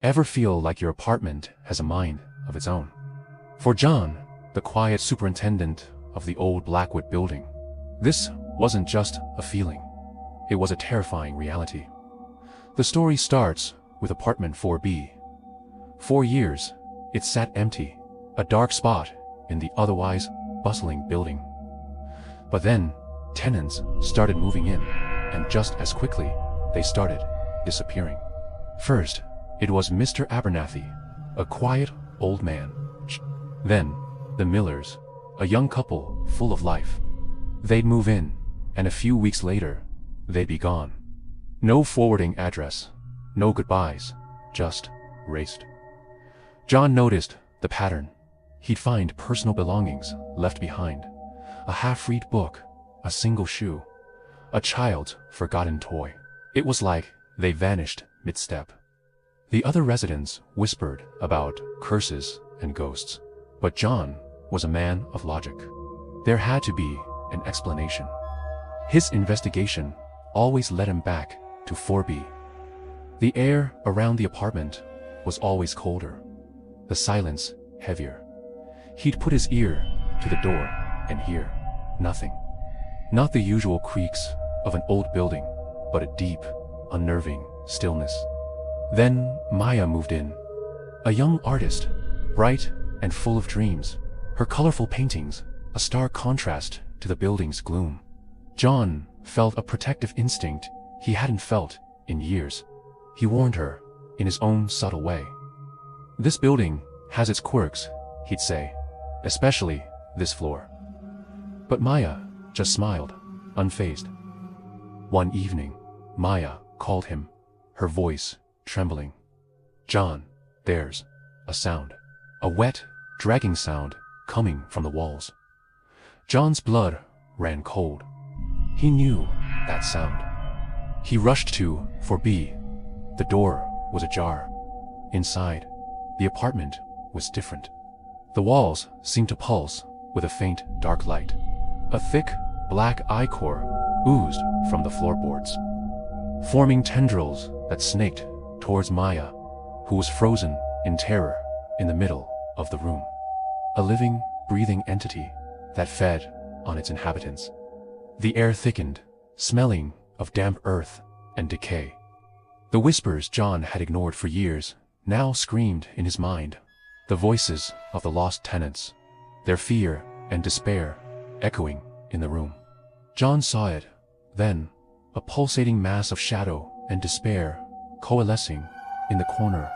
Ever feel like your apartment has a mind of its own? For John, the quiet superintendent of the old Blackwood building, this wasn't just a feeling. It was a terrifying reality. The story starts with apartment 4B. For years, it sat empty, a dark spot in the otherwise bustling building. But then, tenants started moving in, and just as quickly, they started disappearing. First, it was Mr. Abernathy, a quiet old man. Then, the Millers, a young couple full of life. They'd move in, and a few weeks later, they'd be gone. No forwarding address, no goodbyes, just erased. John noticed the pattern. He'd find personal belongings left behind, a half-read book, a single shoe, a child's forgotten toy. It was like they vanished mid-step. The other residents whispered about curses and ghosts, but John was a man of logic. There had to be an explanation. His investigation always led him back to 4B. The air around the apartment was always colder, the silence heavier. He'd put his ear to the door and hear nothing. Not the usual creaks of an old building, but a deep, unnerving stillness. Then Maya moved in, a young artist, bright and full of dreams, her colorful paintings a stark contrast to the building's gloom. John felt a protective instinct he hadn't felt in years. He warned her in his own subtle way. "This building has its quirks," he'd say, "especially this floor." But Maya just smiled, unfazed. One evening, Maya called him, her voice trembling. "John, there's a sound." A wet, dragging sound coming from the walls. John's blood ran cold. He knew that sound. He rushed to 4B. The door was ajar. Inside, the apartment was different. The walls seemed to pulse with a faint, dark light. A thick, black ichor oozed from the floorboards, forming tendrils that snaked towards Maya, who was frozen in terror in the middle of the room. A living, breathing entity that fed on its inhabitants. The air thickened, smelling of damp earth and decay. The whispers John had ignored for years now screamed in his mind, the voices of the lost tenants, their fear and despair echoing in the room. John saw it, then, a pulsating mass of shadow and despair coalescing in the corner